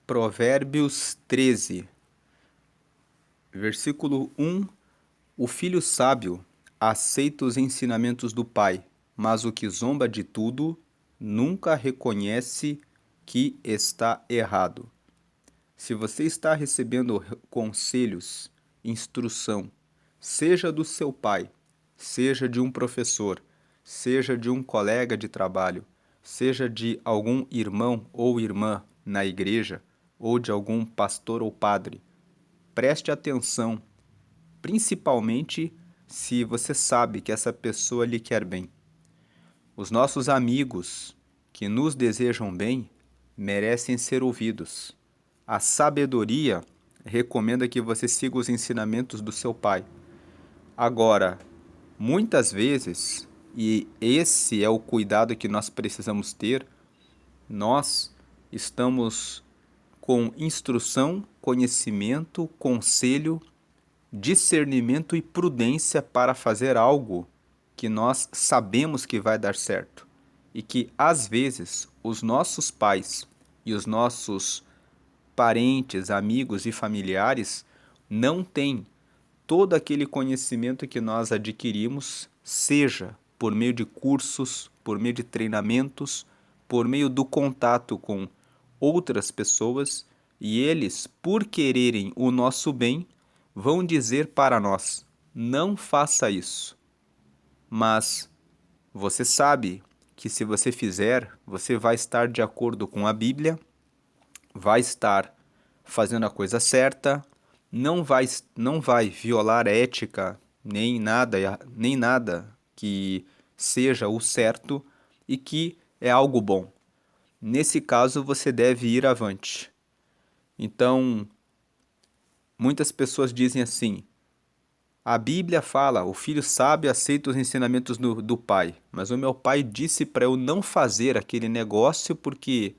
Provérbios 13, versículo 1. O filho sábio aceita os ensinamentos do pai, mas o que zomba de tudo nunca reconhece que está errado. Se você está recebendo conselhos, instrução, seja do seu pai, seja de um professor, seja de um colega de trabalho, seja de algum irmão ou irmã na igreja, ou de algum pastor ou padre, preste atenção, principalmente se você sabe que essa pessoa lhe quer bem. Os nossos amigos que nos desejam bem merecem ser ouvidos. A sabedoria recomenda que você siga os ensinamentos do seu pai. Agora, muitas vezes, e esse é o cuidado que nós precisamos ter, nós estamos com instrução, conhecimento, conselho, discernimento e prudência para fazer algo que nós sabemos que vai dar certo e que às vezes os nossos pais e os nossos parentes, amigos e familiares não têm todo aquele conhecimento que nós adquirimos, seja por meio de cursos, por meio de treinamentos, por meio do contato com outras pessoas, e eles, por quererem o nosso bem, vão dizer para nós: não faça isso. Mas você sabe que se você fizer, você vai estar de acordo com a Bíblia, vai estar fazendo a coisa certa, não vai violar ética, nem nada que seja o certo e que é algo bom. Nesse caso, você deve ir avante. Então, muitas pessoas dizem assim: a Bíblia fala, o filho sábio aceita os ensinamentos do pai, mas o meu pai disse para eu não fazer aquele negócio porque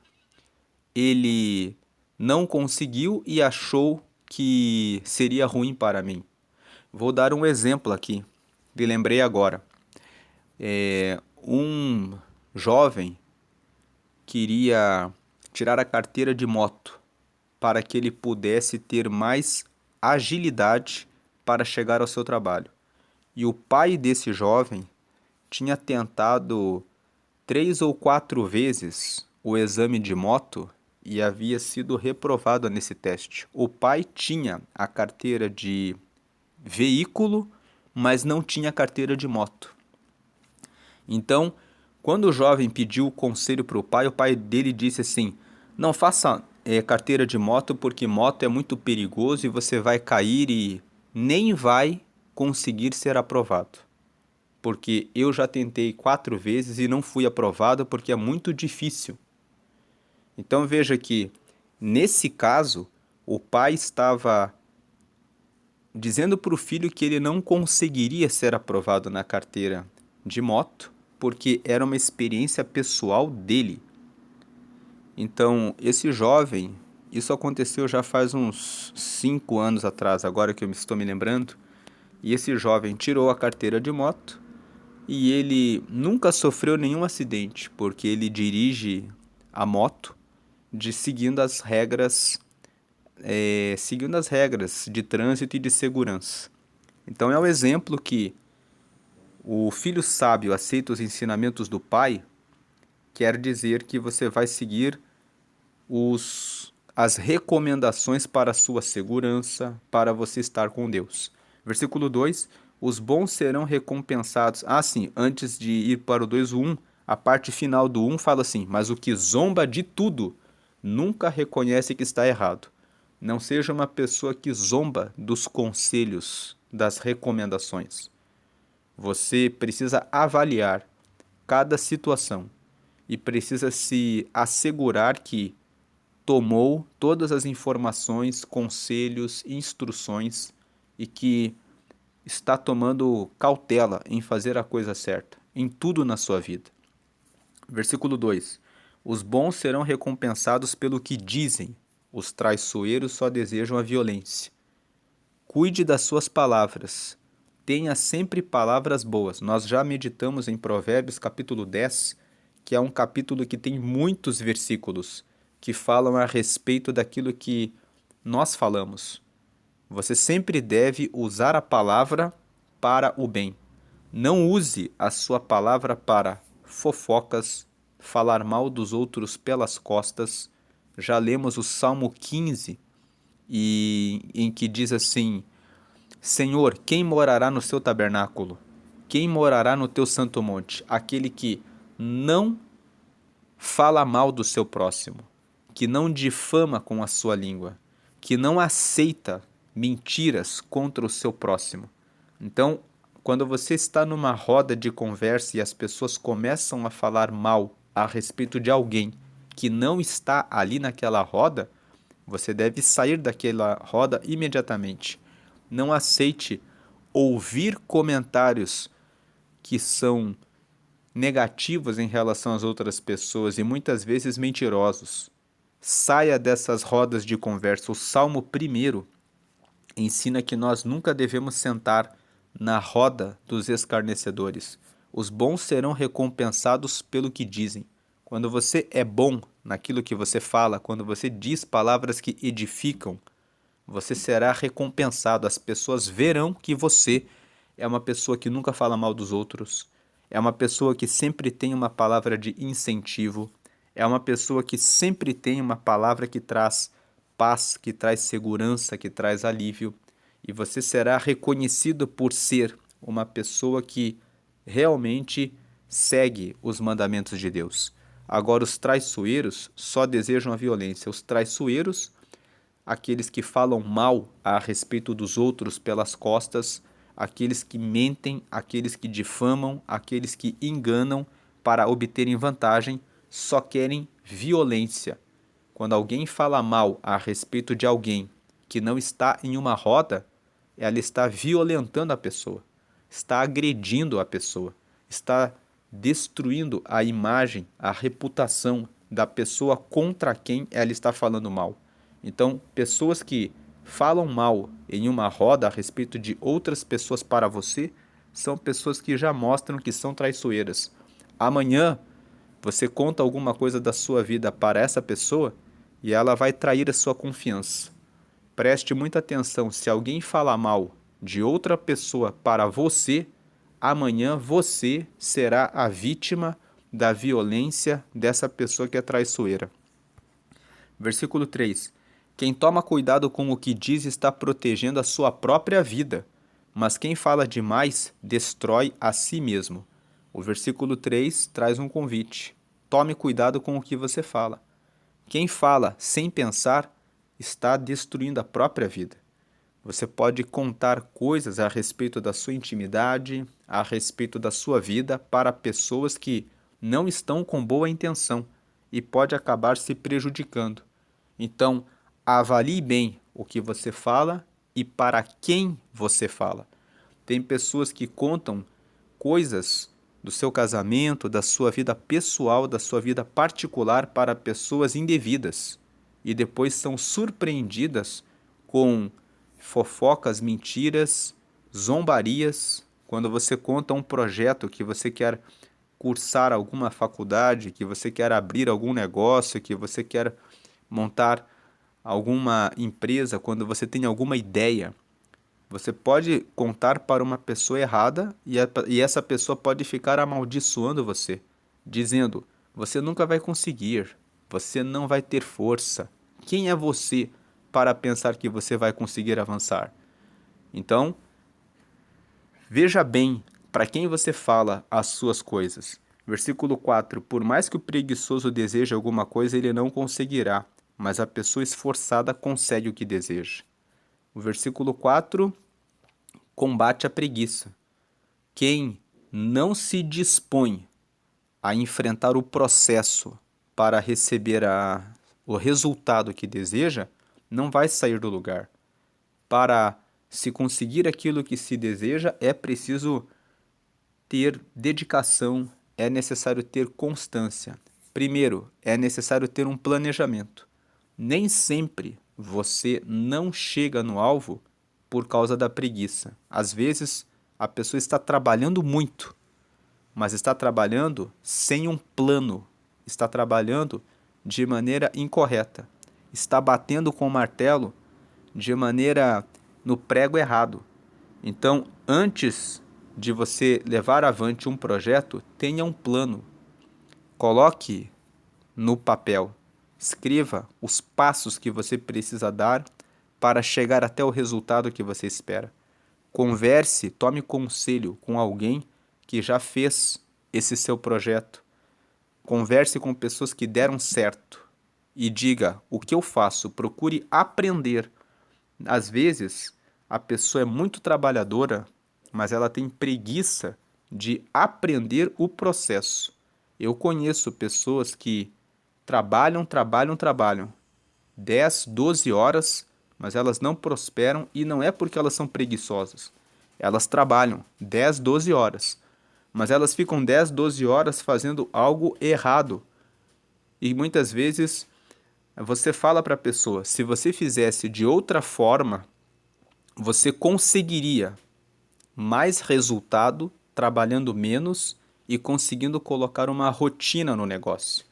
ele não conseguiu e achou que seria ruim para mim. Vou dar um exemplo aqui, me lembrei agora. Um jovem queria tirar a carteira de moto para que ele pudesse ter mais agilidade para chegar ao seu trabalho. E o pai desse jovem tinha tentado 3 ou 4 vezes o exame de moto e havia sido reprovado nesse teste. O pai tinha a carteira de veículo, mas não tinha a carteira de moto. Então, quando o jovem pediu o conselho para o pai dele disse assim: não faça carteira de moto porque moto é muito perigoso e você vai cair e nem vai conseguir ser aprovado. Porque eu já tentei 4 vezes e não fui aprovado porque é muito difícil. Então veja que, nesse caso, o pai estava dizendo para o filho que ele não conseguiria ser aprovado na carteira de moto, porque era uma experiência pessoal dele. Então, esse jovem, isso aconteceu já faz uns 5 anos atrás, agora que eu estou me lembrando, e esse jovem tirou a carteira de moto e ele nunca sofreu nenhum acidente, porque ele dirige a moto seguindo as regras de trânsito e de segurança. Então é um exemplo que o filho sábio aceita os ensinamentos do pai, quer dizer que você vai seguir as recomendações para a sua segurança, para você estar com Deus. Versículo 2: os bons serão recompensados. Sim, antes de ir para o 2, o 1, a parte final do 1 fala assim: mas o que zomba de tudo nunca reconhece que está errado. Não seja uma pessoa que zomba dos conselhos, das recomendações. Você precisa avaliar cada situação e precisa se assegurar que tomou todas as informações, conselhos, instruções e que está tomando cautela em fazer a coisa certa, em tudo na sua vida. Versículo 2: os bons serão recompensados pelo que dizem, os traiçoeiros só desejam a violência. Cuide das suas palavras, tenha sempre palavras boas. Nós já meditamos em Provérbios capítulo 10, que é um capítulo que tem muitos versículos que falam a respeito daquilo que nós falamos. Você sempre deve usar a palavra para o bem. Não use a sua palavra para fofocas, falar mal dos outros pelas costas. Já lemos o Salmo 15, em que diz assim: Senhor, quem morará no seu tabernáculo? Quem morará no teu santo monte? Aquele que não fala mal do seu próximo, que não difama com a sua língua, que não aceita mentiras contra o seu próximo. Então, quando você está numa roda de conversa e as pessoas começam a falar mal a respeito de alguém que não está ali naquela roda, você deve sair daquela roda imediatamente. Não aceite ouvir comentários que são negativos em relação às outras pessoas e muitas vezes mentirosos. Saia dessas rodas de conversa. O Salmo 1 ensina que nós nunca devemos sentar na roda dos escarnecedores. Os bons serão recompensados pelo que dizem. Quando você é bom naquilo que você fala, quando você diz palavras que edificam, você será recompensado. As pessoas verão que você é uma pessoa que nunca fala mal dos outros, é uma pessoa que sempre tem uma palavra de incentivo, é uma pessoa que sempre tem uma palavra que traz paz, que traz segurança, que traz alívio. E você será reconhecido por ser uma pessoa que realmente segue os mandamentos de Deus. Agora, os traiçoeiros só desejam a violência. Os traiçoeiros, aqueles que falam mal a respeito dos outros pelas costas, aqueles que mentem, aqueles que difamam, aqueles que enganam para obterem vantagem, só querem violência. Quando alguém fala mal a respeito de alguém que não está em uma roda, ela está violentando a pessoa, está agredindo a pessoa, está destruindo a imagem, a reputação da pessoa contra quem ela está falando mal. Então, pessoas que falam mal em uma roda a respeito de outras pessoas para você são pessoas que já mostram que são traiçoeiras. Amanhã, você conta alguma coisa da sua vida para essa pessoa e ela vai trair a sua confiança. Preste muita atenção, se alguém falar mal de outra pessoa para você, amanhã você será a vítima da violência dessa pessoa que é traiçoeira. Versículo 3. Quem toma cuidado com o que diz está protegendo a sua própria vida, mas quem fala demais destrói a si mesmo. O versículo 3 traz um convite. Tome cuidado com o que você fala. Quem fala sem pensar está destruindo a própria vida. Você pode contar coisas a respeito da sua intimidade, a respeito da sua vida para pessoas que não estão com boa intenção e pode acabar se prejudicando. Então, avalie bem o que você fala e para quem você fala. Tem pessoas que contam coisas do seu casamento, da sua vida pessoal, da sua vida particular para pessoas indevidas e depois são surpreendidas com fofocas, mentiras, zombarias. Quando você conta um projeto que você quer cursar alguma faculdade, que você quer abrir algum negócio, que você quer montar alguma empresa, quando você tem alguma ideia, você pode contar para uma pessoa errada e essa pessoa pode ficar amaldiçoando você, dizendo: você nunca vai conseguir, você não vai ter força. Quem é você para pensar que você vai conseguir avançar? Então, veja bem para quem você fala as suas coisas. Versículo 4: Por mais que o preguiçoso deseje alguma coisa, ele não conseguirá, mas a pessoa esforçada consegue o que deseja. O versículo 4 combate a preguiça. Quem não se dispõe a enfrentar o processo para receber o resultado que deseja, não vai sair do lugar. Para se conseguir aquilo que se deseja, é preciso ter dedicação, é necessário ter constância. Primeiro, é necessário ter um planejamento. Nem sempre você não chega no alvo por causa da preguiça. Às vezes, a pessoa está trabalhando muito, mas está trabalhando sem um plano, está trabalhando de maneira incorreta. Está batendo com o martelo de maneira no prego errado. Então, antes de você levar avante um projeto, tenha um plano. Coloque no papel. Escreva os passos que você precisa dar para chegar até o resultado que você espera. Converse, tome conselho com alguém que já fez esse seu projeto. Converse com pessoas que deram certo e diga: o que eu faço? Procure aprender. Às vezes, a pessoa é muito trabalhadora, mas ela tem preguiça de aprender o processo. Eu conheço pessoas que trabalham 10, 12 horas, mas elas não prosperam e não é porque elas são preguiçosas. Elas trabalham 10, 12 horas, mas elas ficam 10, 12 horas fazendo algo errado. E muitas vezes você fala para a pessoa, se você fizesse de outra forma, você conseguiria mais resultado trabalhando menos e conseguindo colocar uma rotina no negócio.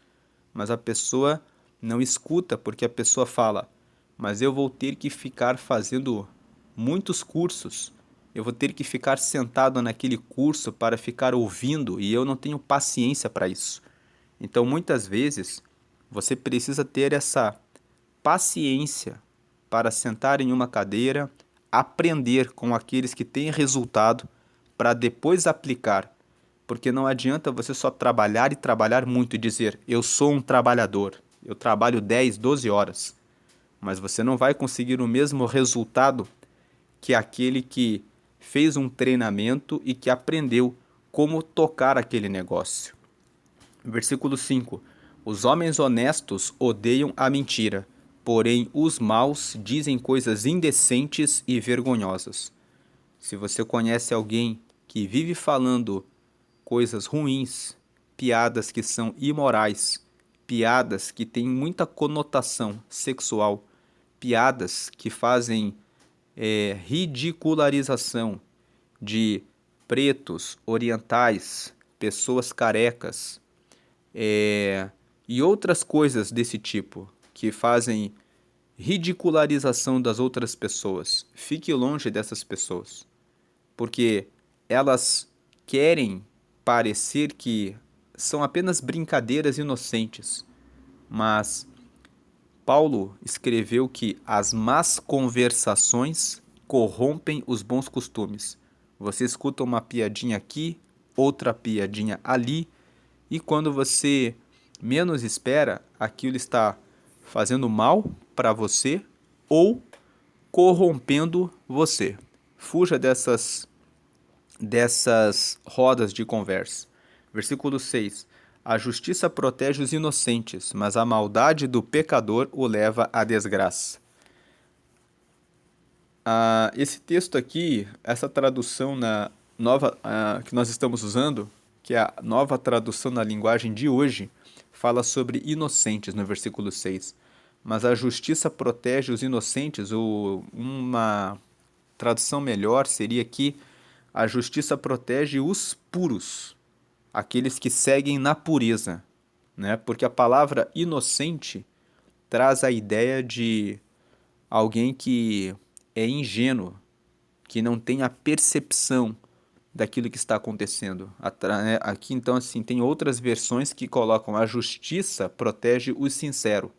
Mas a pessoa não escuta porque a pessoa fala: mas eu vou ter que ficar fazendo muitos cursos, eu vou ter que ficar sentado naquele curso para ficar ouvindo e eu não tenho paciência para isso. Então, muitas vezes, você precisa ter essa paciência para sentar em uma cadeira, aprender com aqueles que têm resultado para depois aplicar. Porque não adianta você só trabalhar e trabalhar muito e dizer: eu sou um trabalhador, eu trabalho 10, 12 horas. Mas você não vai conseguir o mesmo resultado que aquele que fez um treinamento e que aprendeu como tocar aquele negócio. Versículo 5: os homens honestos odeiam a mentira, porém os maus dizem coisas indecentes e vergonhosas. Se você conhece alguém que vive falando coisas ruins, piadas que são imorais, piadas que têm muita conotação sexual, piadas que fazem ridicularização de pretos, orientais, pessoas carecas, e outras coisas desse tipo, que fazem ridicularização das outras pessoas. Fique longe dessas pessoas, porque elas querem parecer que são apenas brincadeiras inocentes, mas Paulo escreveu que as más conversações corrompem os bons costumes. Você escuta uma piadinha aqui, outra piadinha ali, e quando você menos espera, aquilo está fazendo mal para você ou corrompendo você. Fuja dessas rodas de conversa. Versículo 6. A justiça protege os inocentes, mas a maldade do pecador o leva à desgraça. Esse texto aqui, essa tradução na nova que nós estamos usando, que é a nova tradução na linguagem de hoje, fala sobre inocentes no versículo 6. Mas a justiça protege os inocentes, ou uma tradução melhor seria que a justiça protege os puros, aqueles que seguem na pureza, né? Porque a palavra inocente traz a ideia de alguém que é ingênuo, que não tem a percepção daquilo que está acontecendo. Aqui, então, assim, tem outras versões que colocam: a justiça protege o sincero,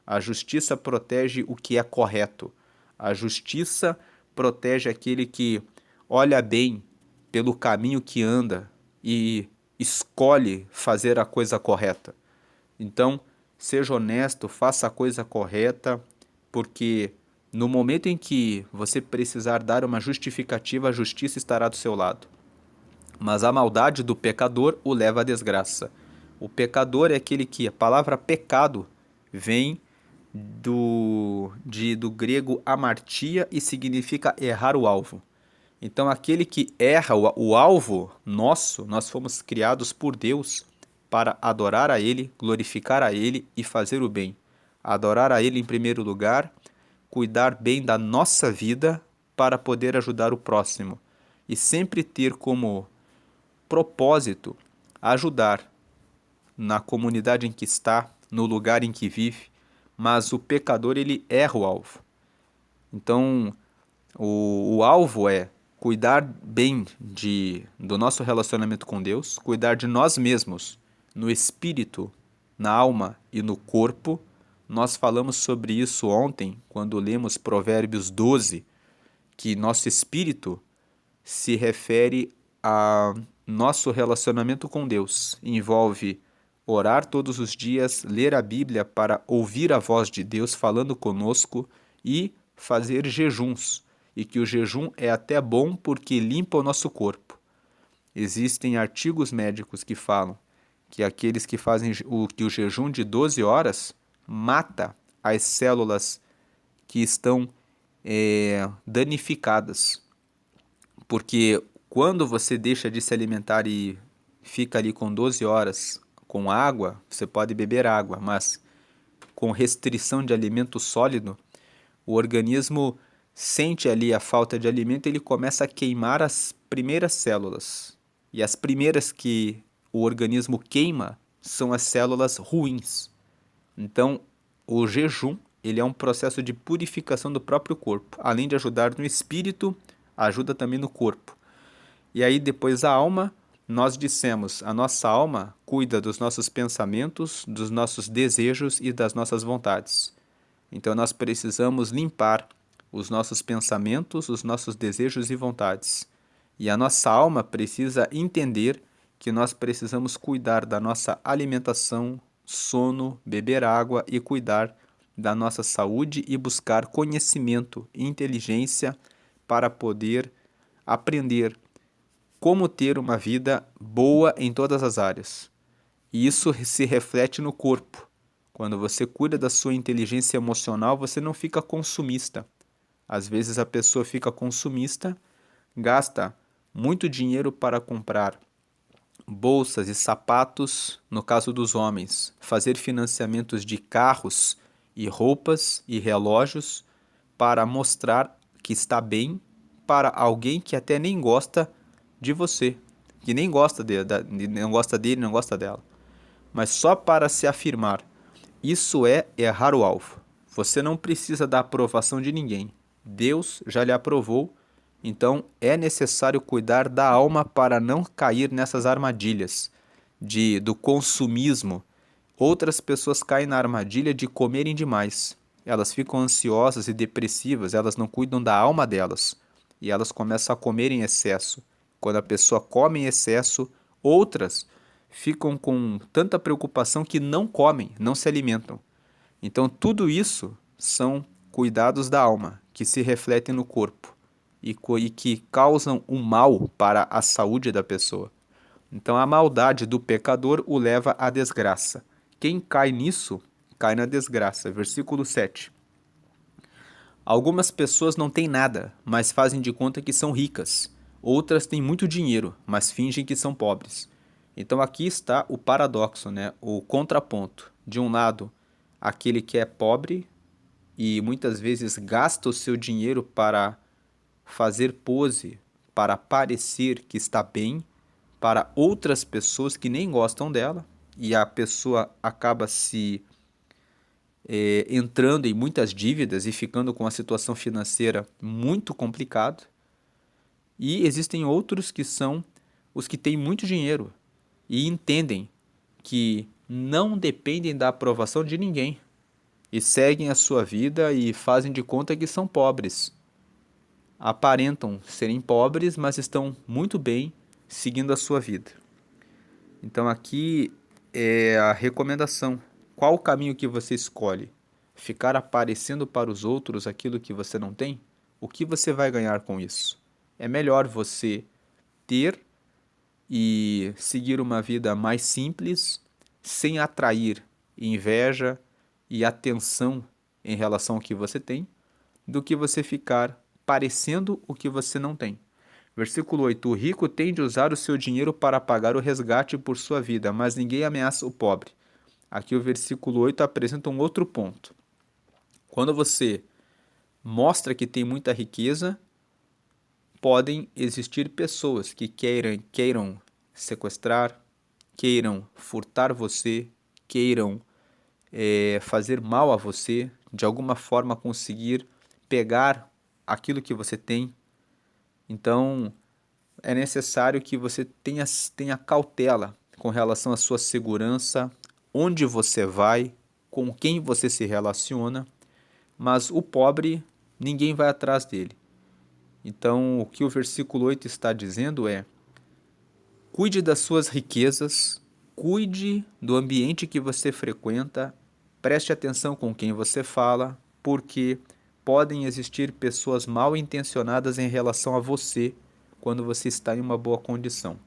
a justiça protege o que é correto, a justiça protege aquele que olha bem pelo caminho que anda e escolhe fazer a coisa correta. Então, seja honesto, faça a coisa correta, porque no momento em que você precisar dar uma justificativa, a justiça estará do seu lado. Mas a maldade do pecador o leva à desgraça. O pecador é aquele que, a palavra pecado vem do grego amartia e significa errar o alvo. Então, aquele que erra o alvo nosso, nós fomos criados por Deus para adorar a Ele, glorificar a Ele e fazer o bem. Adorar a Ele em primeiro lugar, cuidar bem da nossa vida para poder ajudar o próximo. E sempre ter como propósito ajudar na comunidade em que está, no lugar em que vive, mas o pecador ele erra o alvo. Então, o alvo é cuidar bem do nosso relacionamento com Deus, cuidar de nós mesmos, no espírito, na alma e no corpo. Nós falamos sobre isso ontem, quando lemos Provérbios 12, que nosso espírito se refere a nosso relacionamento com Deus. Envolve orar todos os dias, ler a Bíblia para ouvir a voz de Deus falando conosco e fazer jejuns. E que o jejum é até bom porque limpa o nosso corpo. Existem artigos médicos que falam que aqueles que fazem que o jejum de 12 horas mata as células que estão danificadas. Porque quando você deixa de se alimentar e fica ali com 12 horas com água, você pode beber água, mas com restrição de alimento sólido, o organismo sente ali a falta de alimento e ele começa a queimar as primeiras células. E as primeiras que o organismo queima são as células ruins. Então, o jejum, ele é um processo de purificação do próprio corpo. Além de ajudar no espírito, ajuda também no corpo. E aí depois a alma, nós dissemos, a nossa alma cuida dos nossos pensamentos, dos nossos desejos e das nossas vontades. Então nós precisamos limpar os nossos pensamentos, os nossos desejos e vontades. E a nossa alma precisa entender que nós precisamos cuidar da nossa alimentação, sono, beber água e cuidar da nossa saúde e buscar conhecimento e inteligência para poder aprender como ter uma vida boa em todas as áreas. E isso se reflete no corpo. Quando você cuida da sua inteligência emocional, você não fica consumista. Às vezes a pessoa fica consumista, gasta muito dinheiro para comprar bolsas e sapatos, no caso dos homens, fazer financiamentos de carros e roupas e relógios para mostrar que está bem para alguém que até nem gosta de você, que nem gosta não gosta dele, não gosta dela, mas só para se afirmar. Isso é errar o alvo. Você não precisa da aprovação de ninguém. Deus já lhe aprovou, então é necessário cuidar da alma para não cair nessas armadilhas do consumismo. Outras pessoas caem na armadilha de comerem demais. Elas ficam ansiosas e depressivas, elas não cuidam da alma delas e elas começam a comer em excesso. Quando a pessoa come em excesso, outras ficam com tanta preocupação que não comem, não se alimentam. Então, tudo isso são cuidados da alma que se refletem no corpo e que causam um mal para a saúde da pessoa. Então, a maldade do pecador o leva à desgraça. Quem cai nisso, cai na desgraça. Versículo 7. Algumas pessoas não têm nada, mas fazem de conta que são ricas. Outras têm muito dinheiro, mas fingem que são pobres. Então aqui está o paradoxo, né? O contraponto. De um lado, aquele que é pobre e muitas vezes gasta o seu dinheiro para fazer pose, para parecer que está bem para outras pessoas que nem gostam dela, e a pessoa acaba se entrando em muitas dívidas e ficando com uma situação financeira muito complicada. E existem outros que são os que têm muito dinheiro e entendem que não dependem da aprovação de ninguém e seguem a sua vida e fazem de conta que são pobres. Aparentam serem pobres, mas estão muito bem seguindo a sua vida. Então aqui é a recomendação. Qual o caminho que você escolhe? Ficar aparecendo para os outros aquilo que você não tem? O que você vai ganhar com isso? É melhor você ter e seguir uma vida mais simples, sem atrair inveja e atenção em relação ao que você tem, do que você ficar parecendo o que você não tem. Versículo 8: o rico tem de usar o seu dinheiro para pagar o resgate por sua vida, mas ninguém ameaça o pobre. Aqui o versículo 8 apresenta um outro ponto. Quando você mostra que tem muita riqueza, podem existir pessoas que queiram sequestrar, queiram furtar você, queiram fazer mal a você, de alguma forma conseguir pegar aquilo que você tem. Então, é necessário que você tenha cautela com relação à sua segurança, onde você vai, com quem você se relaciona, mas o pobre, ninguém vai atrás dele. Então, o que o versículo 8 está dizendo é: cuide das suas riquezas, cuide do ambiente que você frequenta, preste atenção com quem você fala, porque podem existir pessoas mal intencionadas em relação a você quando você está em uma boa condição.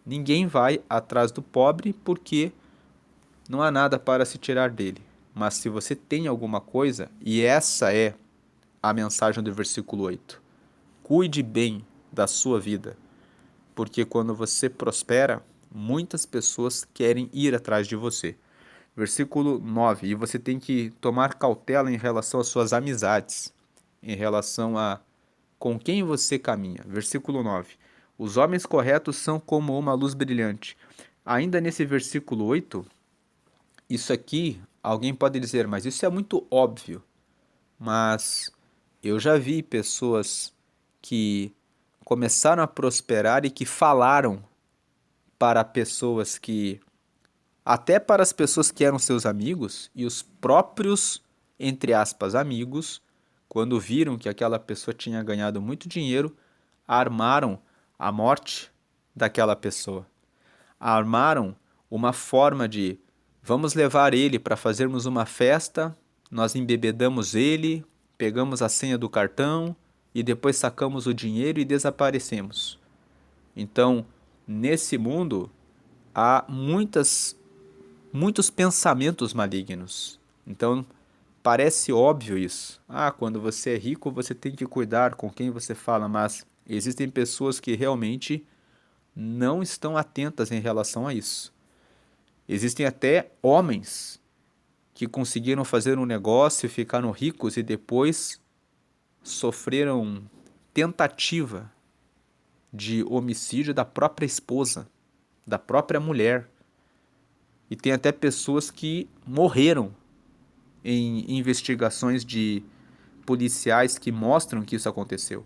Ninguém vai atrás do pobre porque não há nada para se tirar dele. Mas se você tem alguma coisa, e essa é a mensagem do versículo 8, cuide bem da sua vida, porque quando você prospera, muitas pessoas querem ir atrás de você. Versículo 9, e você tem que tomar cautela em relação às suas amizades, em relação a com quem você caminha. Versículo 9, os homens corretos são como uma luz brilhante. Ainda nesse versículo 8, isso aqui, alguém pode dizer, mas isso é muito óbvio. Mas eu já vi pessoas que começaram a prosperar e que falaram para pessoas que, até para as pessoas que eram seus amigos, e os próprios, entre aspas, amigos, quando viram que aquela pessoa tinha ganhado muito dinheiro, armaram a morte daquela pessoa. Armaram uma forma de: vamos levar ele para fazermos uma festa, nós embebedamos ele, pegamos a senha do cartão e depois sacamos o dinheiro e desaparecemos. Então, nesse mundo, há muitos pensamentos malignos. Então, parece óbvio isso. Ah, quando você é rico, você tem que cuidar com quem você fala, mas existem pessoas que realmente não estão atentas em relação a isso. Existem até homens que conseguiram fazer um negócio, ficaram ricos e depois sofreram tentativa de homicídio da própria esposa, da própria mulher. E tem até pessoas que morreram em investigações de policiais que mostram que isso aconteceu.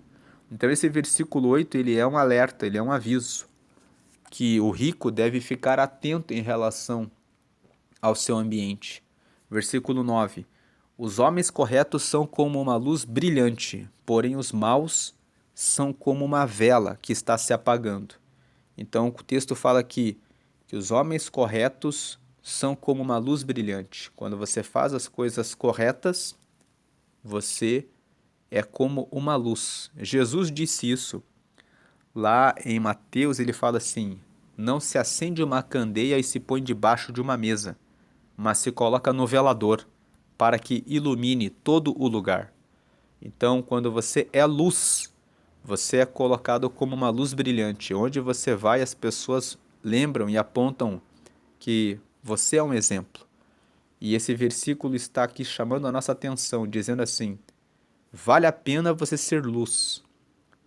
Então esse versículo 8, ele é um alerta, ele é um aviso que o rico deve ficar atento em relação ao seu ambiente. Versículo 9: os homens corretos são como uma luz brilhante, porém os maus são como uma vela que está se apagando. Então o texto fala aqui que os homens corretos são como uma luz brilhante. Quando você faz as coisas corretas, você é como uma luz. Jesus disse isso. Lá em Mateus ele fala assim: não se acende uma candeia e se põe debaixo de uma mesa, mas se coloca no velador, para que ilumine todo o lugar. Então, quando você é luz, você é colocado como uma luz brilhante. Onde você vai, as pessoas lembram e apontam que você é um exemplo. E esse versículo está aqui chamando a nossa atenção, dizendo assim: vale a pena você ser luz.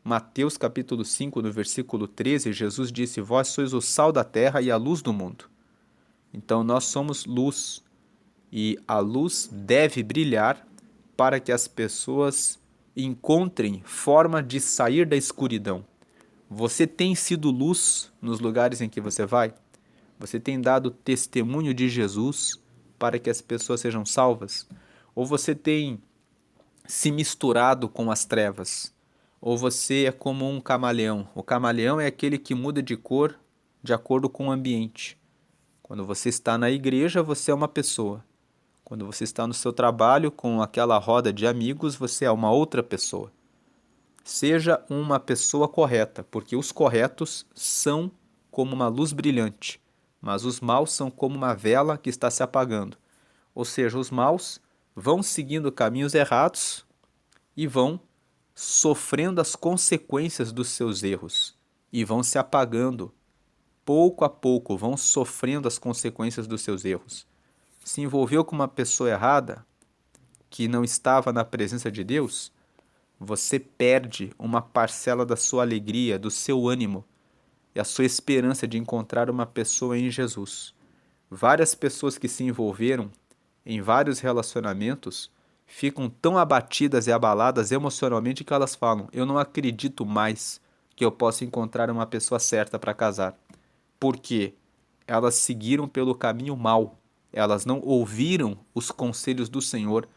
Mateus capítulo 5, no versículo 13, Jesus disse: vós sois o sal da terra e a luz do mundo. Então nós somos luz e a luz deve brilhar para que as pessoas encontrem forma de sair da escuridão. Você tem sido luz nos lugares em que você vai? Você tem dado testemunho de Jesus para que as pessoas sejam salvas? Ou você tem se misturado com as trevas? Ou você é como um camaleão? O camaleão é aquele que muda de cor de acordo com o ambiente. Quando você está na igreja, você é uma pessoa. Quando você está no seu trabalho com aquela roda de amigos, você é uma outra pessoa. Seja uma pessoa correta, porque os corretos são como uma luz brilhante, mas os maus são como uma vela que está se apagando. Ou seja, os maus vão seguindo caminhos errados e vão sofrendo as consequências dos seus erros e vão se apagando. Pouco a pouco vão sofrendo as consequências dos seus erros. Se envolveu com uma pessoa errada, que não estava na presença de Deus, você perde uma parcela da sua alegria, do seu ânimo e a sua esperança de encontrar uma pessoa em Jesus. Várias pessoas que se envolveram em vários relacionamentos ficam tão abatidas e abaladas emocionalmente que elas falam: eu não acredito mais que eu possa encontrar uma pessoa certa para casar. Por quê? Elas seguiram pelo caminho mau. Elas não ouviram os conselhos do Senhor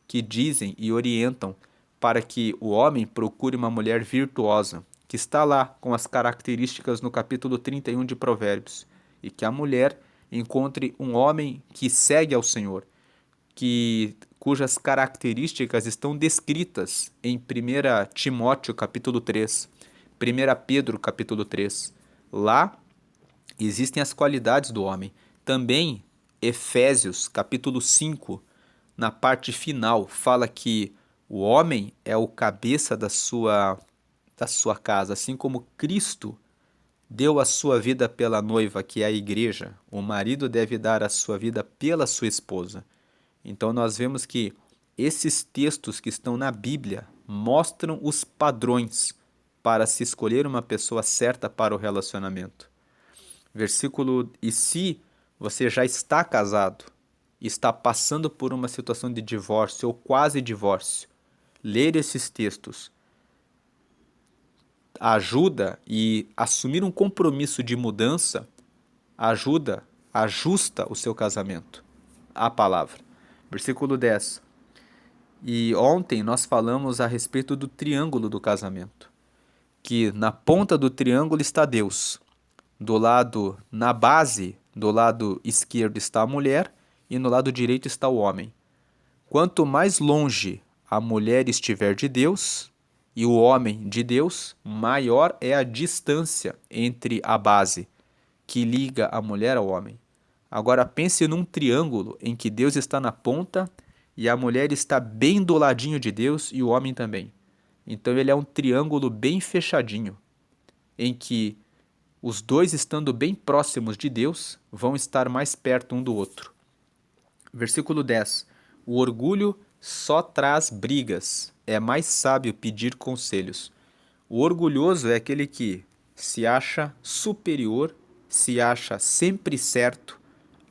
que dizem e orientam para que o homem procure uma mulher virtuosa, que está lá com as características no capítulo 31 de Provérbios, e que a mulher encontre um homem que segue ao Senhor, cujas características estão descritas em 1 Timóteo capítulo 3, 1 Pedro capítulo 3. Lá existem as qualidades do homem. Também Efésios capítulo 5, na parte final, fala que o homem é o cabeça da sua casa, assim como Cristo deu a sua vida pela noiva, que é a igreja. O marido deve dar a sua vida pela sua esposa. Então nós vemos que esses textos que estão na Bíblia mostram os padrões para se escolher uma pessoa certa para o relacionamento. Versículo: e se você já está casado, está passando por uma situação de divórcio ou quase divórcio, ler esses textos ajuda, e assumir um compromisso de mudança ajusta o seu casamento. A palavra. Versículo 10. E ontem nós falamos a respeito do triângulo do casamento, que na ponta do triângulo está Deus. Na base, do lado esquerdo está a mulher e no lado direito está o homem. Quanto mais longe a mulher estiver de Deus e o homem de Deus, maior é a distância entre a base que liga a mulher ao homem. Agora pense num triângulo em que Deus está na ponta e a mulher está bem do ladinho de Deus e o homem também. Então ele é um triângulo bem fechadinho, em que os dois, estando bem próximos de Deus, vão estar mais perto um do outro. Versículo 10. O orgulho só traz brigas. É mais sábio pedir conselhos. O orgulhoso é aquele que se acha superior, se acha sempre certo,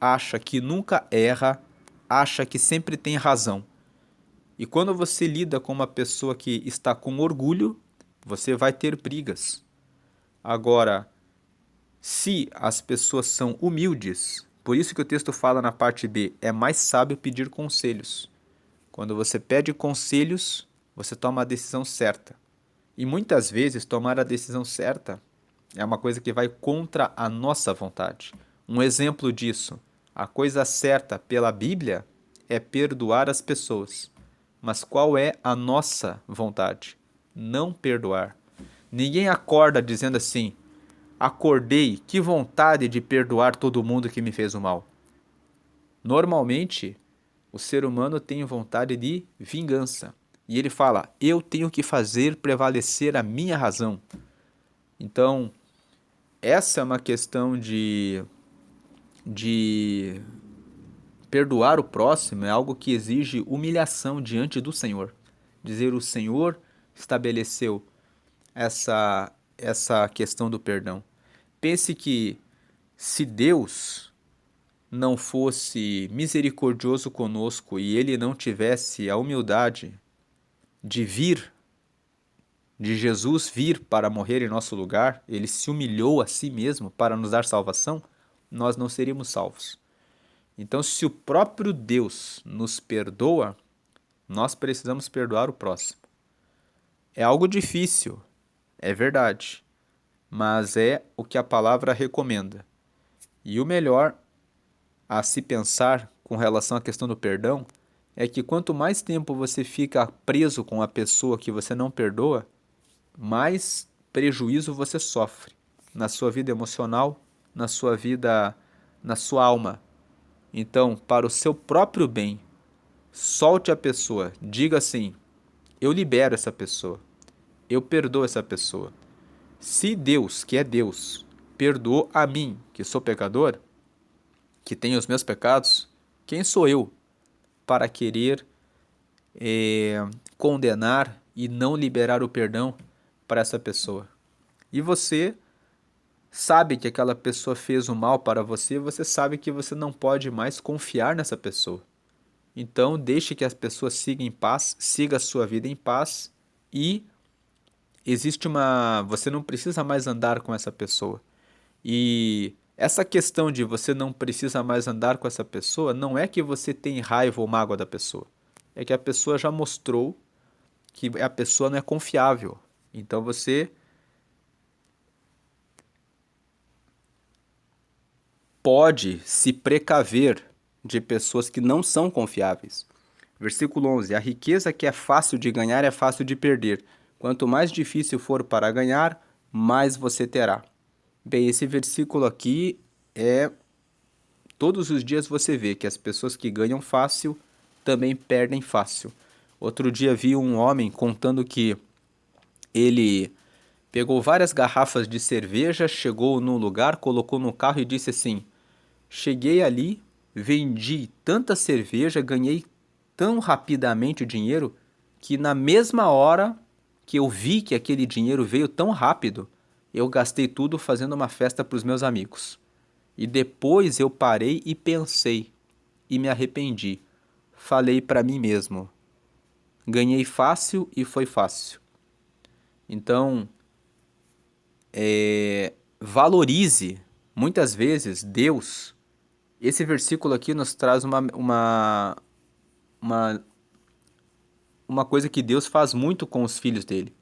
acha que nunca erra, acha que sempre tem razão. E quando você lida com uma pessoa que está com orgulho, você vai ter brigas. Agora, se as pessoas são humildes, por isso que o texto fala na parte B, é mais sábio pedir conselhos. Quando você pede conselhos, você toma a decisão certa. E muitas vezes tomar a decisão certa é uma coisa que vai contra a nossa vontade. Um exemplo disso, a coisa certa pela Bíblia é perdoar as pessoas. Mas qual é a nossa vontade? Não perdoar. Ninguém acorda dizendo assim: acordei, que vontade de perdoar todo mundo que me fez o mal. Normalmente, o ser humano tem vontade de vingança. E ele fala: eu tenho que fazer prevalecer a minha razão. Então, essa é uma questão de perdoar o próximo, é algo que exige humilhação diante do Senhor. Dizer: o Senhor estabeleceu essa questão do perdão. Pense que se Deus não fosse misericordioso conosco e ele não tivesse a humildade de Jesus vir para morrer em nosso lugar, ele se humilhou a si mesmo para nos dar salvação, nós não seríamos salvos. Então, se o próprio Deus nos perdoa, nós precisamos perdoar o próximo. É algo difícil, é verdade, mas é o que a palavra recomenda. E o melhor a se pensar com relação à questão do perdão é que quanto mais tempo você fica preso com a pessoa que você não perdoa, mais prejuízo você sofre na sua vida emocional, na sua vida, na sua alma. Então, para o seu próprio bem, solte a pessoa, diga assim: eu libero essa pessoa, eu perdoo essa pessoa. Se Deus, que é Deus, perdoou a mim, que sou pecador, que tenho os meus pecados, quem sou eu para querer condenar e não liberar o perdão para essa pessoa? E você sabe que aquela pessoa fez o mal para você, você sabe que você não pode mais confiar nessa pessoa. Então, deixe que as pessoas sigam em paz, siga a sua vida em paz e você não precisa mais andar com essa pessoa. E essa questão de você não precisa mais andar com essa pessoa não é que você tem raiva ou mágoa da pessoa. É que a pessoa já mostrou que a pessoa não é confiável. Então você pode se precaver de pessoas que não são confiáveis. Versículo 11: A riqueza que é fácil de ganhar é fácil de perder. Quanto mais difícil for para ganhar, mais você terá. Bem, esse versículo aqui é. Todos os dias você vê que as pessoas que ganham fácil também perdem fácil. Outro dia vi um homem contando que ele pegou várias garrafas de cerveja, chegou num lugar, colocou no carro e disse assim: Cheguei ali, vendi tanta cerveja, ganhei tão rapidamente o dinheiro que na mesma hora que eu vi que aquele dinheiro veio tão rápido, eu gastei tudo fazendo uma festa para os meus amigos. E depois eu parei e pensei e me arrependi. Falei para mim mesmo: ganhei fácil e foi fácil. Então, valorize. Muitas vezes Deus, esse versículo aqui nos traz uma, uma coisa que Deus faz muito com os filhos dele.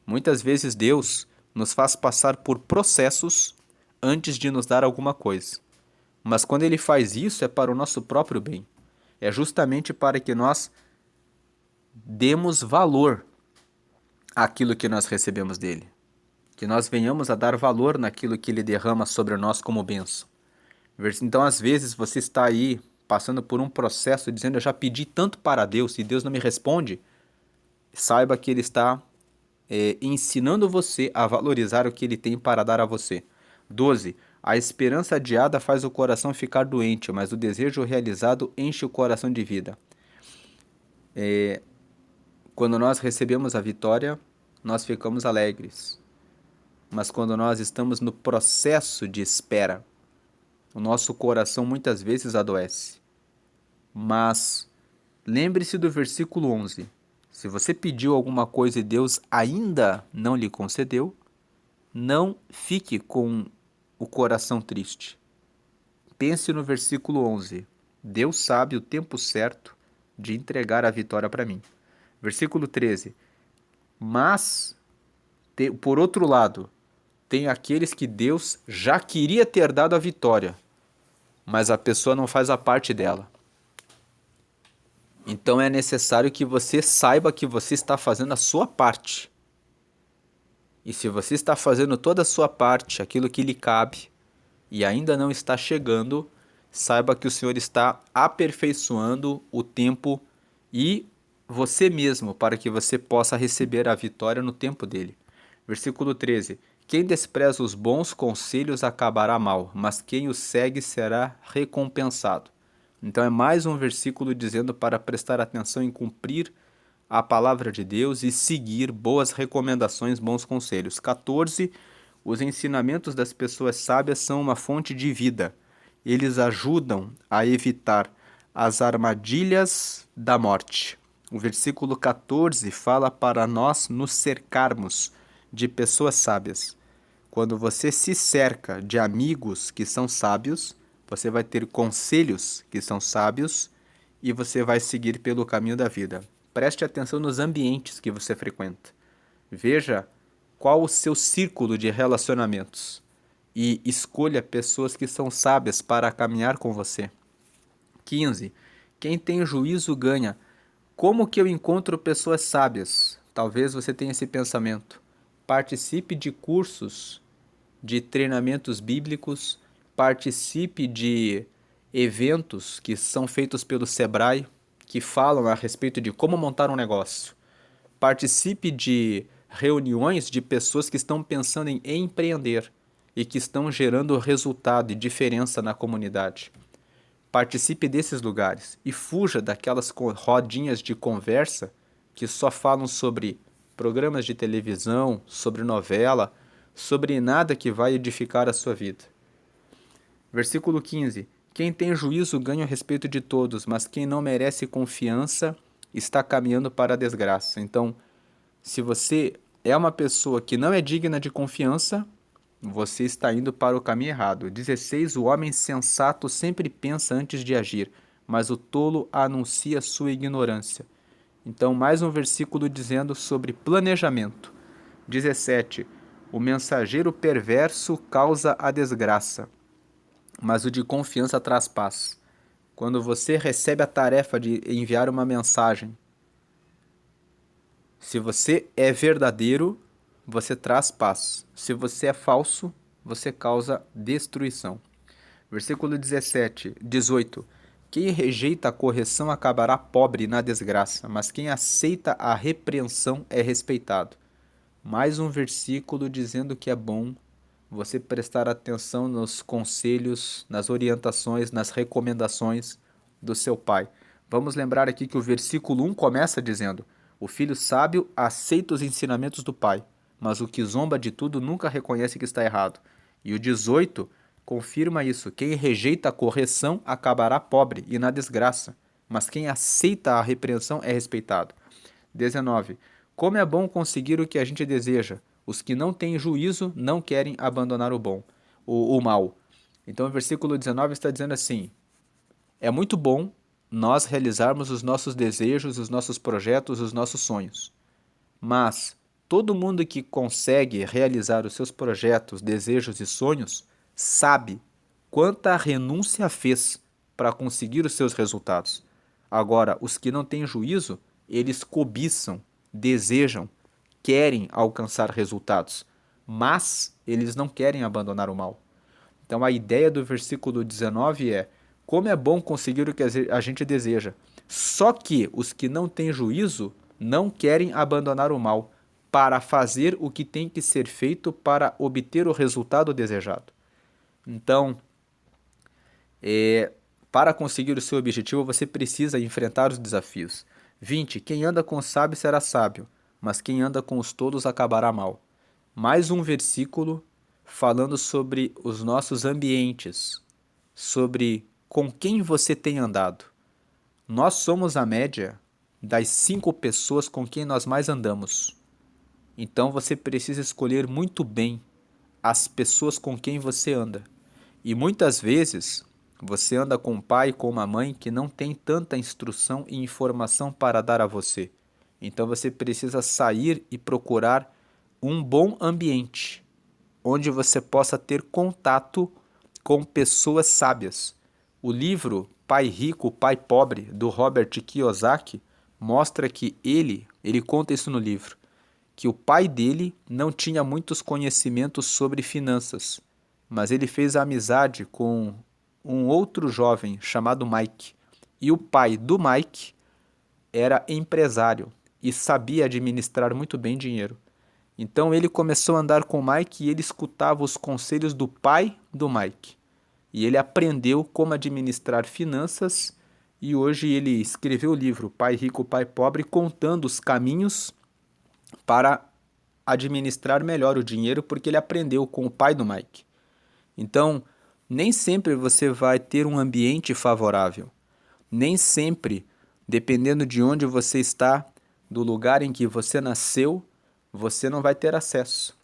Muitas vezes Deus nos faz passar por processos antes de nos dar alguma coisa. Mas quando ele faz isso é para o nosso próprio bem. É justamente para que nós demos valor àquilo que nós recebemos dele. Que nós venhamos a dar valor naquilo que ele derrama sobre nós como bênção. Então, às vezes, você está aí passando por um processo dizendo: Eu já pedi tanto para Deus e Deus não me responde. Saiba que ele está ensinando você a valorizar o que ele tem para dar a você. 12. A esperança adiada faz o coração ficar doente, mas o desejo realizado enche o coração de vida. Quando nós recebemos a vitória, nós ficamos alegres. Mas quando nós estamos no processo de espera, o nosso coração muitas vezes adoece. Mas lembre-se do versículo 11. Se você pediu alguma coisa e Deus ainda não lhe concedeu, não fique com o coração triste. Pense no versículo 11. Deus sabe o tempo certo de entregar a vitória para mim. Versículo 13. Mas, por outro lado, tem aqueles que Deus já queria ter dado a vitória, mas a pessoa não faz a parte dela. Então é necessário que você saiba que você está fazendo a sua parte. E se você está fazendo toda a sua parte, aquilo que lhe cabe, e ainda não está chegando, saiba que o Senhor está aperfeiçoando o tempo e você mesmo, para que você possa receber a vitória no tempo dele. Versículo 13. Quem despreza os bons conselhos acabará mal, mas quem os segue será recompensado. Então é mais um versículo dizendo para prestar atenção em cumprir a palavra de Deus e seguir boas recomendações, bons conselhos. 14. Os ensinamentos das pessoas sábias são uma fonte de vida. Eles ajudam a evitar as armadilhas da morte. O versículo 14 fala para nós nos cercarmos de pessoas sábias. Quando você se cerca de amigos que são sábios, você vai ter conselhos que são sábios e você vai seguir pelo caminho da vida. Preste atenção nos ambientes que você frequenta. Veja qual o seu círculo de relacionamentos e escolha pessoas que são sábias para caminhar com você. 15. Quem tem juízo ganha. Como que eu encontro pessoas sábias? Talvez você tenha esse pensamento. Participe de cursos de treinamentos bíblicos, participe de eventos que são feitos pelo Sebrae, que falam a respeito de como montar um negócio. Participe de reuniões de pessoas que estão pensando em empreender e que estão gerando resultado e diferença na comunidade. Participe desses lugares e fuja daquelas rodinhas de conversa que só falam sobre programas de televisão, sobre novela, sobre nada que vai edificar a sua vida. Versículo 15. Quem tem juízo ganha o respeito de todos, mas quem não merece confiança está caminhando para a desgraça. Então, se você é uma pessoa que não é digna de confiança, você está indo para o caminho errado. 16. O homem sensato sempre pensa antes de agir, mas o tolo anuncia sua ignorância. Então, mais um versículo dizendo sobre planejamento. 17. O mensageiro perverso causa a desgraça, mas o de confiança traz paz. Quando você recebe a tarefa de enviar uma mensagem, se você é verdadeiro, você traz paz. Se você é falso, você causa destruição. Versículo 18. Quem rejeita a correção acabará pobre na desgraça, mas quem aceita a repreensão é respeitado. Mais um versículo dizendo que é bom você prestar atenção nos conselhos, nas orientações, nas recomendações do seu pai. Vamos lembrar aqui que o versículo 1 começa dizendo: o filho sábio aceita os ensinamentos do pai, mas o que zomba de tudo nunca reconhece que está errado. E o 18 confirma isso: quem rejeita a correção acabará pobre e na desgraça, mas quem aceita a repreensão é respeitado. 19. Como é bom conseguir o que a gente deseja. Os que não têm juízo não querem abandonar o mal. Então o versículo 19 está dizendo assim: é muito bom nós realizarmos os nossos desejos, os nossos projetos, os nossos sonhos. Mas todo mundo que consegue realizar os seus projetos, desejos e sonhos sabe quanta renúncia fez para conseguir os seus resultados. Agora, os que não têm juízo, eles cobiçam, desejam, querem alcançar resultados, mas eles não querem abandonar o mal. Então a ideia do versículo 19 é: como é bom conseguir o que a gente deseja. Só que os que não têm juízo não querem abandonar o mal para fazer o que tem que ser feito para obter o resultado desejado. Então, para conseguir o seu objetivo, você precisa enfrentar os desafios. 20. Quem anda com o sábio será sábio, mas quem anda com os tolos acabará mal. Mais um versículo falando sobre os nossos ambientes, sobre com quem você tem andado. Nós somos a média das 5 pessoas com quem nós mais andamos. Então você precisa escolher muito bem as pessoas com quem você anda. E muitas vezes você anda com um pai, com uma mãe que não tem tanta instrução e informação para dar a você. Então você precisa sair e procurar um bom ambiente, onde você possa ter contato com pessoas sábias. O livro Pai Rico, Pai Pobre, do Robert Kiyosaki, mostra que ele conta isso no livro, que o pai dele não tinha muitos conhecimentos sobre finanças, mas ele fez amizade com um outro jovem chamado Mike. E o pai do Mike era empresário e sabia administrar muito bem dinheiro. Então ele começou a andar com o Mike e ele escutava os conselhos do pai do Mike. E ele aprendeu como administrar finanças e hoje ele escreveu o livro Pai Rico, Pai Pobre, contando os caminhos para administrar melhor o dinheiro, porque ele aprendeu com o pai do Mike. Então, nem sempre você vai ter um ambiente favorável. Nem sempre, dependendo de onde você está, do lugar em que você nasceu, você não vai ter acesso.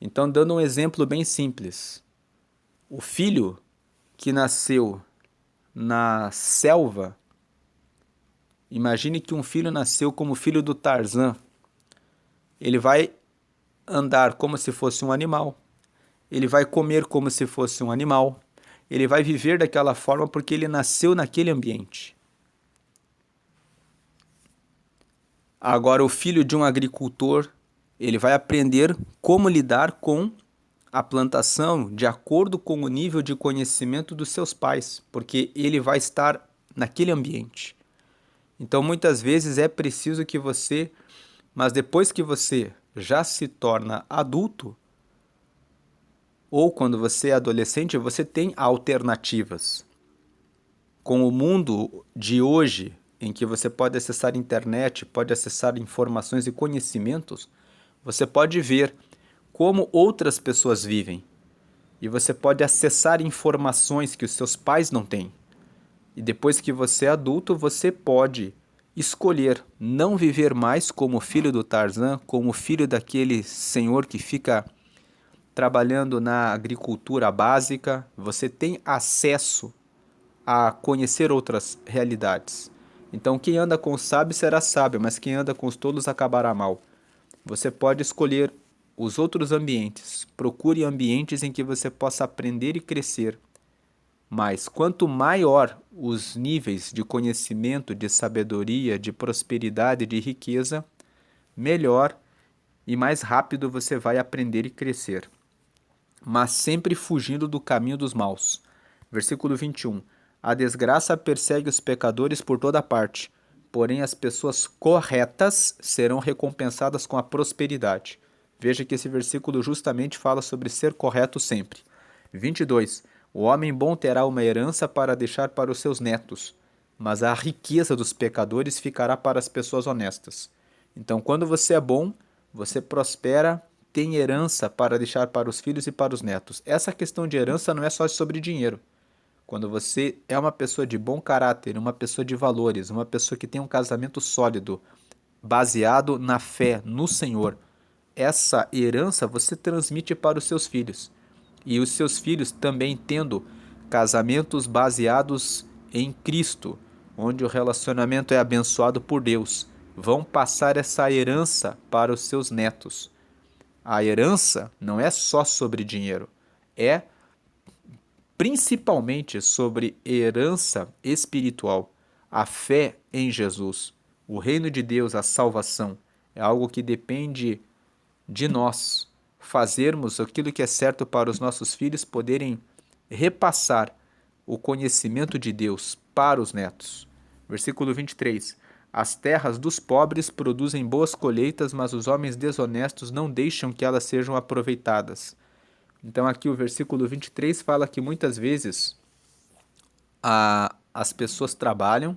Então, dando um exemplo bem simples, o filho que nasceu na selva, imagine que um filho nasceu como filho do Tarzan. Ele vai andar como se fosse um animal. Ele vai comer como se fosse um animal. Ele vai viver daquela forma porque ele nasceu naquele ambiente. Agora, o filho de um agricultor, ele vai aprender como lidar com a plantação de acordo com o nível de conhecimento dos seus pais, porque ele vai estar naquele ambiente. Então, muitas vezes é preciso que você, mas depois que você já se torna adulto, ou quando você é adolescente, você tem alternativas. Com o mundo de hoje, em que você pode acessar a internet, pode acessar informações e conhecimentos, você pode ver como outras pessoas vivem. E você pode acessar informações que os seus pais não têm. E depois que você é adulto, você pode escolher não viver mais como filho do Tarzan, como filho daquele senhor que fica trabalhando na agricultura básica. Você tem acesso a conhecer outras realidades. Então, quem anda com os sábios será sábio, mas quem anda com os tolos acabará mal. Você pode escolher os outros ambientes. Procure ambientes em que você possa aprender e crescer. Mas quanto maior os níveis de conhecimento, de sabedoria, de prosperidade, de riqueza, melhor e mais rápido você vai aprender e crescer. Mas sempre fugindo do caminho dos maus. Versículo 21. A desgraça persegue os pecadores por toda parte, porém as pessoas corretas serão recompensadas com a prosperidade. Veja que esse versículo justamente fala sobre ser correto sempre. 22. O homem bom terá uma herança para deixar para os seus netos, mas a riqueza dos pecadores ficará para as pessoas honestas. Então, quando você é bom, você prospera, tem herança para deixar para os filhos e para os netos. Essa questão de herança não é só sobre dinheiro. Quando você é uma pessoa de bom caráter, uma pessoa de valores, uma pessoa que tem um casamento sólido, baseado na fé no Senhor, essa herança você transmite para os seus filhos. E os seus filhos também tendo casamentos baseados em Cristo, onde o relacionamento é abençoado por Deus, vão passar essa herança para os seus netos. A herança não é só sobre dinheiro, é principalmente sobre herança espiritual, a fé em Jesus. O reino de Deus, a salvação, é algo que depende de nós fazermos aquilo que é certo para os nossos filhos poderem repassar o conhecimento de Deus para os netos. Versículo 23. As terras dos pobres produzem boas colheitas, mas os homens desonestos não deixam que elas sejam aproveitadas. Então aqui o versículo 23 fala que muitas vezes as pessoas trabalham,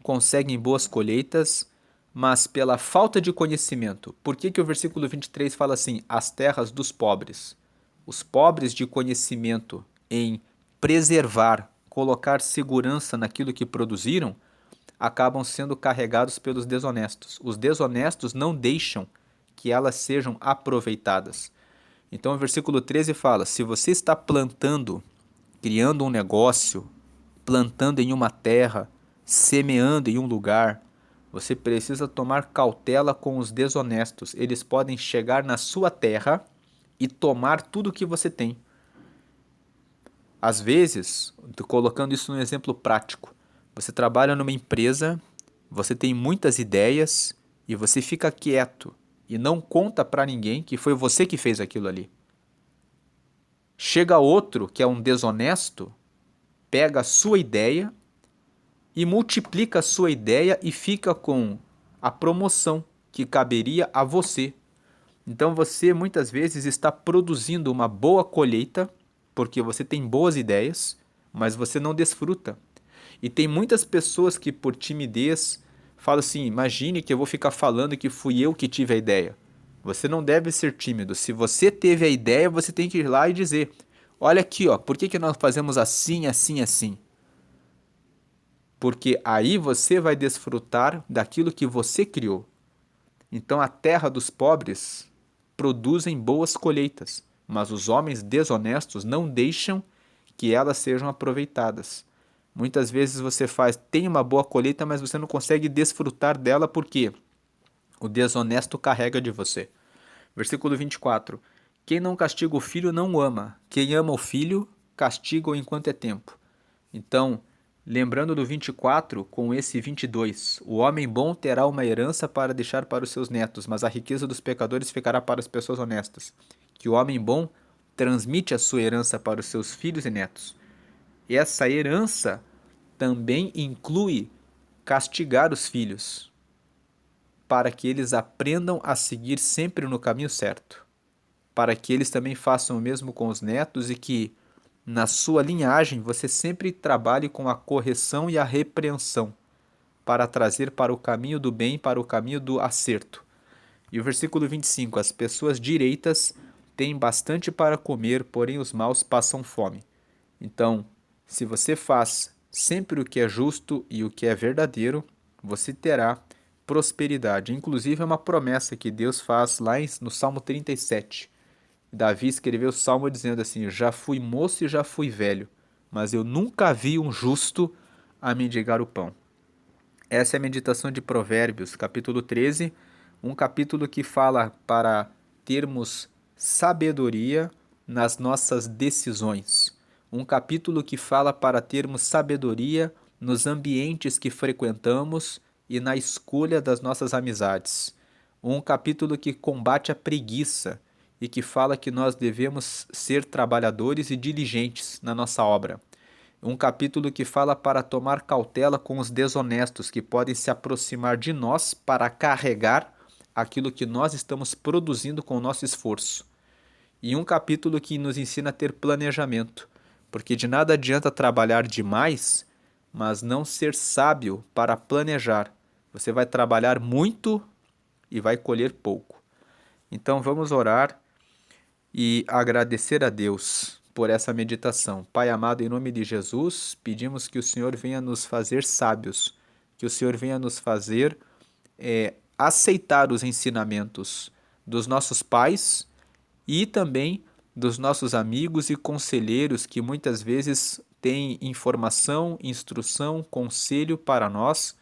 conseguem boas colheitas, mas pela falta de conhecimento. Por que o versículo 23 fala assim, as terras dos pobres? Os pobres de conhecimento em preservar, colocar segurança naquilo que produziram, acabam sendo carregados pelos desonestos. Os desonestos não deixam que elas sejam aproveitadas. Então o versículo 13 fala, se você está plantando, criando um negócio, plantando em uma terra, semeando em um lugar, você precisa tomar cautela com os desonestos. Eles podem chegar na sua terra e tomar tudo que você tem. Às vezes, colocando isso num exemplo prático, você trabalha numa empresa, você tem muitas ideias e você fica quieto e não conta para ninguém que foi você que fez aquilo ali. Chega outro que é um desonesto, pega a sua ideia e multiplica a sua ideia e fica com a promoção que caberia a você. Então você muitas vezes está produzindo uma boa colheita porque você tem boas ideias, mas você não desfruta. E tem muitas pessoas que por timidez falam assim, imagine que eu vou ficar falando que fui eu que tive a ideia. Você não deve ser tímido. Se você teve a ideia, você tem que ir lá e dizer, olha aqui, ó, por que nós fazemos assim, assim, assim? Porque aí você vai desfrutar daquilo que você criou. Então a terra dos pobres produzem boas colheitas, mas os homens desonestos não deixam que elas sejam aproveitadas. Muitas vezes você tem uma boa colheita, mas você não consegue desfrutar dela porque o desonesto carrega de você. Versículo 24. Quem não castiga o filho não o ama. Quem ama o filho, castiga-o enquanto é tempo. Então, lembrando do 24 com esse 22, o homem bom terá uma herança para deixar para os seus netos, mas a riqueza dos pecadores ficará para as pessoas honestas. Que o homem bom transmite a sua herança para os seus filhos e netos. E essa herança também inclui castigar os filhos, para que eles aprendam a seguir sempre no caminho certo, para que eles também façam o mesmo com os netos e que na sua linhagem você sempre trabalhe com a correção e a repreensão, para trazer para o caminho do bem, para o caminho do acerto. E o versículo 25, as pessoas direitas têm bastante para comer, porém os maus passam fome. Então, se você faz sempre o que é justo e o que é verdadeiro, você terá prosperidade. Inclusive, é uma promessa que Deus faz lá no Salmo 37. Davi escreveu o Salmo dizendo assim: já fui moço e já fui velho, mas eu nunca vi um justo a mendigar o pão. Essa é a meditação de Provérbios, capítulo 13, um capítulo que fala para termos sabedoria nas nossas decisões. Um capítulo que fala para termos sabedoria nos ambientes que frequentamos e na escolha das nossas amizades. Um capítulo que combate a preguiça e que fala que nós devemos ser trabalhadores e diligentes na nossa obra. Um capítulo que fala para tomar cautela com os desonestos que podem se aproximar de nós para carregar aquilo que nós estamos produzindo com o nosso esforço. E um capítulo que nos ensina a ter planejamento, porque de nada adianta trabalhar demais, mas não ser sábio para planejar. Você vai trabalhar muito e vai colher pouco. Então vamos orar e agradecer a Deus por essa meditação. Pai amado, em nome de Jesus, pedimos que o Senhor venha nos fazer sábios, que o Senhor venha nos fazer aceitar os ensinamentos dos nossos pais e também dos nossos amigos e conselheiros que muitas vezes têm informação, instrução, conselho para nós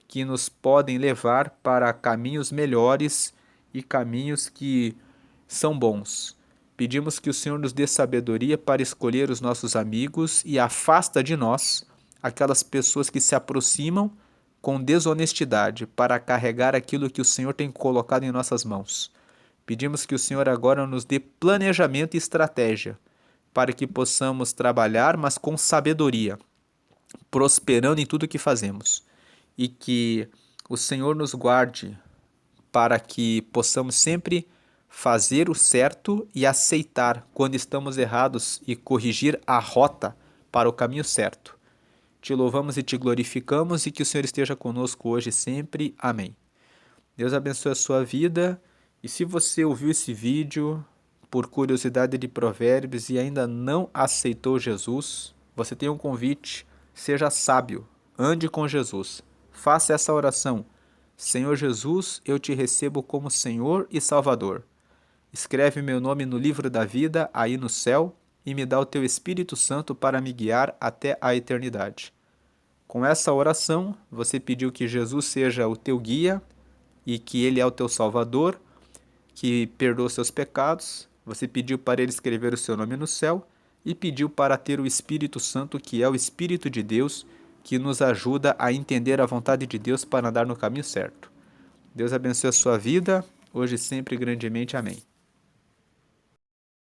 que nos podem levar para caminhos melhores e caminhos que são bons. Pedimos que o Senhor nos dê sabedoria para escolher os nossos amigos e afasta de nós aquelas pessoas que se aproximam com desonestidade para carregar aquilo que o Senhor tem colocado em nossas mãos. Pedimos que o Senhor agora nos dê planejamento e estratégia para que possamos trabalhar, mas com sabedoria, prosperando em tudo que fazemos. E que o Senhor nos guarde para que possamos sempre fazer o certo e aceitar quando estamos errados e corrigir a rota para o caminho certo. Te louvamos e te glorificamos e que o Senhor esteja conosco hoje e sempre. Amém. Deus abençoe a sua vida e se você ouviu esse vídeo por curiosidade de Provérbios e ainda não aceitou Jesus, você tem um convite, seja sábio, ande com Jesus. Faça essa oração. Senhor Jesus, eu te recebo como Senhor e Salvador. Escreve meu nome no livro da vida aí no céu e me dá o teu Espírito Santo para me guiar até a eternidade. Com essa oração, você pediu que Jesus seja o teu guia e que ele é o teu Salvador, que perdoa os seus pecados. Você pediu para ele escrever o seu nome no céu e pediu para ter o Espírito Santo, que é o Espírito de Deus, que nos ajuda a entender a vontade de Deus para andar no caminho certo. Deus abençoe a sua vida, hoje e sempre grandemente. Amém.